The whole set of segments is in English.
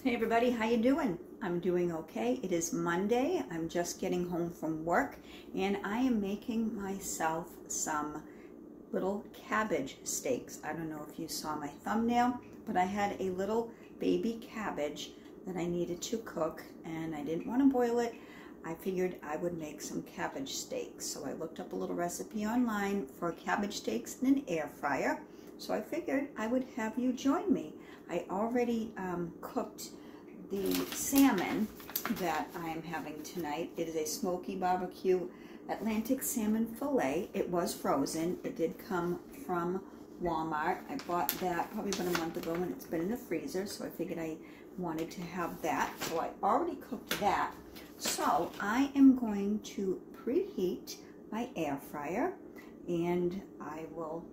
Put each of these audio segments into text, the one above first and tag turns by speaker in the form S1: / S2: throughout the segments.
S1: Hey everybody, how you doing? I'm doing okay. It is Monday. I'm just getting home from work and I am making myself some little cabbage steaks. I don't know if you saw my thumbnail, but I had a little baby cabbage that I needed to cook and I didn't want to boil it. I figured I would make some cabbage steaks. So I looked up a little recipe online for cabbage steaks in an air fryer. So I figured I would have you join me. I already cooked the salmon that I am having tonight. It is a smoky barbecue Atlantic salmon fillet. It was frozen. It did come from Walmart. I bought that probably about a month ago and it's been in the freezer, so I figured I wanted to have that. So I already cooked that. So I am going to preheat my air fryer and I will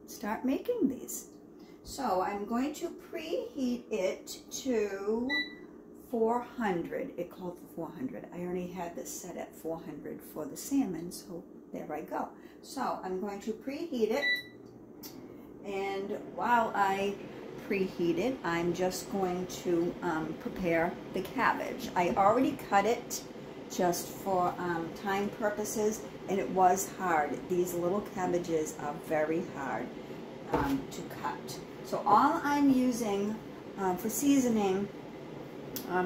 S1: start making these. So I'm going to preheat it to 400. It called for 400. I already had this set at 400 for the salmon, so there I go. So I'm going to preheat it, and while I preheat it, I'm just going to prepare the cabbage. I already cut it just for time purposes, and it was hard. These little cabbages are very hard to cut. So all I'm using for seasoning,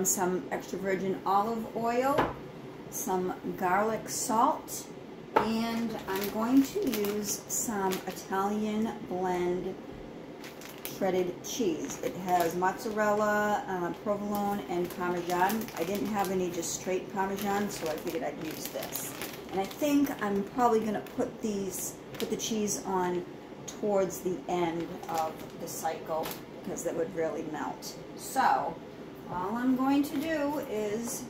S1: some extra virgin olive oil, some garlic salt, and I'm going to use some Italian blend shredded cheese. It has mozzarella, provolone, and Parmesan. I didn't have any just straight Parmesan, so I figured I'd use this. And I think I'm probably going to put the cheese on towards the end of the cycle because that would really melt. So all I'm going to do is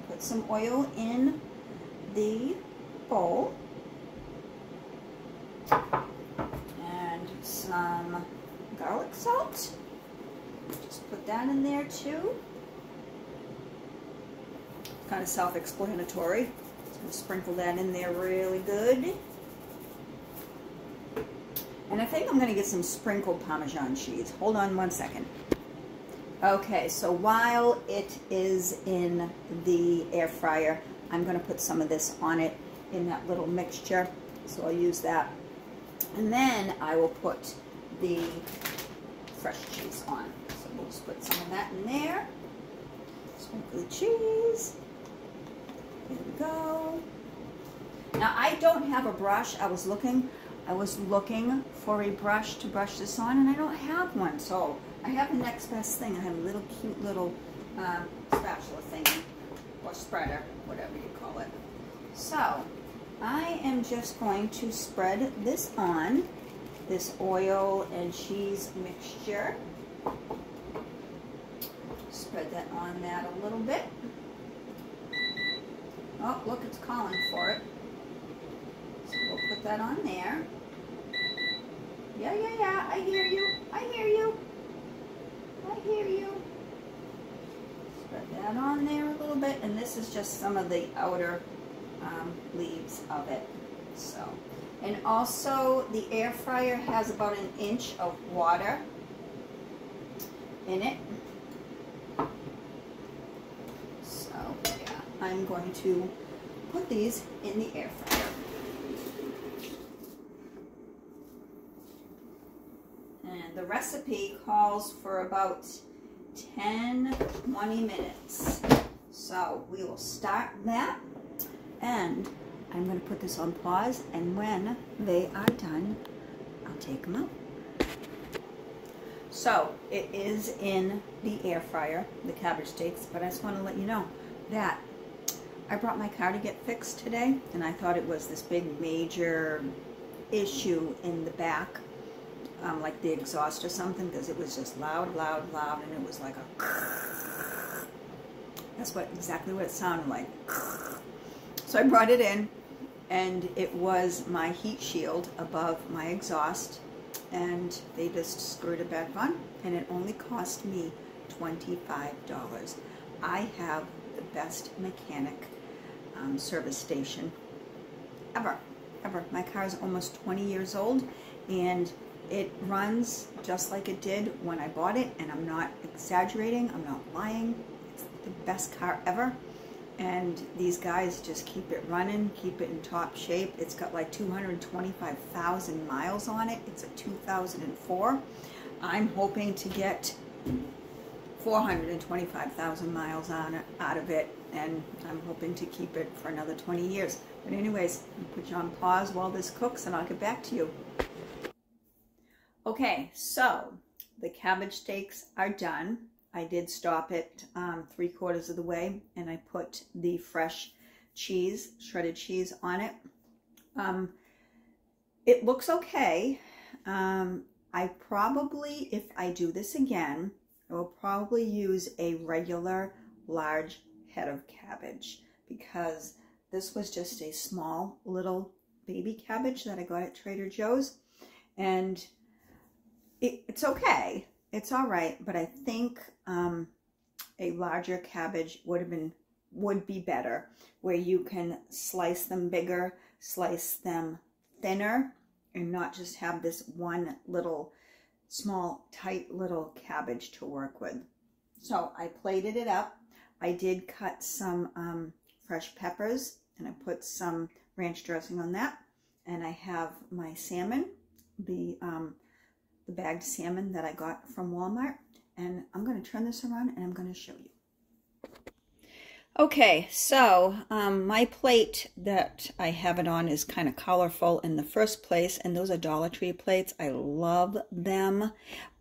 S1: put some oil in the bowl and some garlic salt. Just put that in there too. Kind of self-explanatory. Just going to sprinkle that in there really good. And I think I'm going to get some sprinkled Parmesan cheese. Hold on one second. Okay, so while it is in the air fryer, I'm going to put some of this on it in that little mixture. So I'll use that. And then I will put the fresh cheese on. So we'll just put some of that in there. Sprinkle the cheese. There we go. Now I don't have a brush. I was looking for a brush to brush this on, and I don't have one, so I have the next best thing. I have a little cute little spatula thing, or spreader, whatever you call it. So I am just going to spread this on, this oil and cheese mixture. Spread that on that a little bit. Oh, look, it's calling for it. So we'll put that on there. Yeah, I hear you. I hear you. I hear you. Spread that on there a little bit, and this is just some of the outer leaves of it. So, and also the air fryer has about 1 inch of water in it. So, yeah, I'm going to put these in the air fryer. The recipe calls for about 10-20 minutes. So we will start that, and I'm going to put this on pause, and when they are done, I'll take them out. So it is in the air fryer, the cabbage steaks, but I just want to let you know that I brought my car to get fixed today, and I thought it was this big major issue in the back. Like the exhaust or something, because it was just loud, and it was like a... That's exactly what it sounded like. So I brought it in, and it was my heat shield above my exhaust, and they just screwed it back on, and it only cost me $25. I have the best mechanic service station ever. My car is almost 20 years old, and It runs just like it did when I bought it, and I'm not exaggerating, I'm not lying. It's the best car ever. And these guys just keep it running, keep it in top shape. It's got like 225,000 miles on it. It's a 2004. I'm hoping to get 425,000 miles out of it, and I'm hoping to keep it for another 20 years. But anyways, I'll put you on pause while this cooks and I'll get back to you. Okay, so the cabbage steaks are done. I did stop it 3/4 of the way, and I put the fresh cheese, shredded cheese on it. It looks okay. I probably, if I do this again, I will probably use a regular large head of cabbage, because this was just a small little baby cabbage that I got at Trader Joe's, and it's okay. It's all right, but I think a larger cabbage would be better, where you can slice them bigger, slice them thinner, and not just have this one little small tight little cabbage to work with. So I plated it up. I did cut some fresh peppers, and I put some ranch dressing on that, and I have my salmon, the bagged salmon that I got from Walmart, and I'm going to turn this around and I'm going to show you. Okay, so my plate that I have it on is kind of colorful in the first place, and those are Dollar Tree plates. I love them,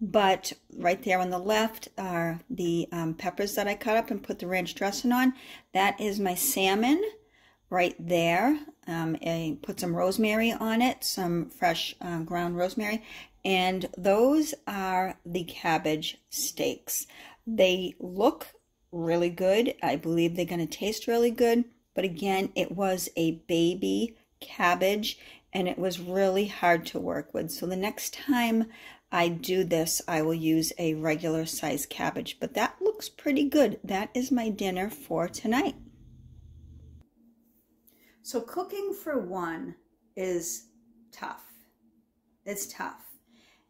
S1: but right there on the left are the peppers that I cut up and put the ranch dressing on. That is my salmon right there. I put some rosemary on it, some fresh ground rosemary, and those are the cabbage steaks. They look really good. I believe they're going to taste really good, but again, it was a baby cabbage and it was really hard to work with. So the next time I do this, I will use a regular size cabbage, but that looks pretty good. That is my dinner for tonight. So cooking for one is tough. It's tough.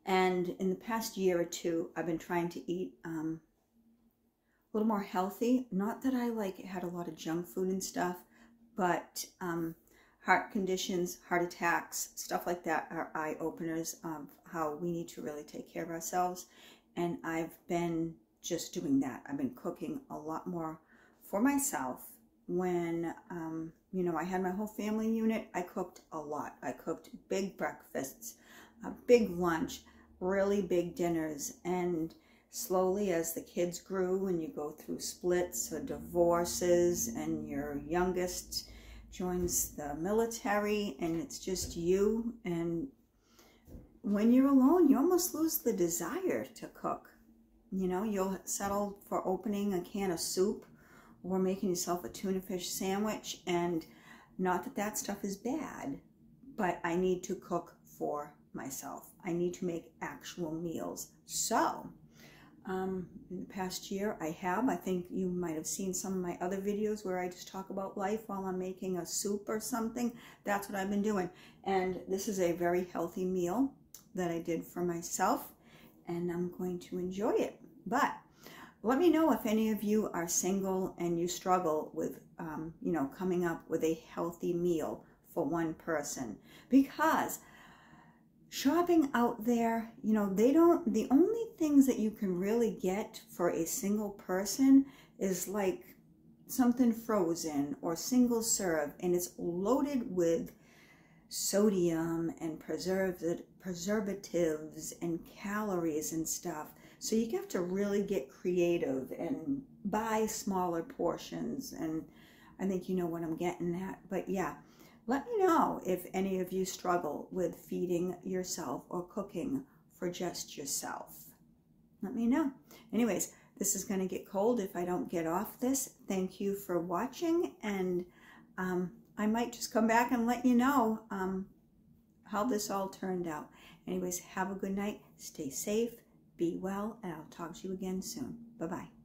S1: And in the past year or two, I've been trying to eat a little more healthy. Not that I had a lot of junk food and stuff, but heart conditions, heart attacks, stuff like that are eye openers of how we need to really take care of ourselves. And I've been just doing that. I've been cooking a lot more for myself. When you know, I had my whole family unit, I cooked a lot. I cooked big breakfasts, a big lunch, really big dinners, and slowly as the kids grew and you go through splits or divorces and your youngest joins the military and it's just you, and when you're alone you almost lose the desire to cook. You know, you'll settle for opening a can of soup or making yourself a tuna fish sandwich, and not that that stuff is bad, but I need to cook for myself. I need to make actual meals. So in the past year I think you might have seen some of my other videos where I just talk about life while I'm making a soup or something. That's what I've been doing, and this is a very healthy meal that I did for myself, and I'm going to enjoy it. But let me know if any of you are single and you struggle with you know, coming up with a healthy meal for one person, because shopping out there, you know, the only things that you can really get for a single person is like something frozen or single serve, and it's loaded with sodium and preservatives and calories and stuff. So you have to really get creative and buy smaller portions, and I think you know what I'm getting at. But yeah, let me know if any of you struggle with feeding yourself or cooking for just yourself. Let me know. Anyways, this is going to get cold if I don't get off this. Thank you for watching, and I might just come back and let you know how this all turned out. Anyways, have a good night. Stay safe. Be well, and I'll talk to you again soon. Bye-bye.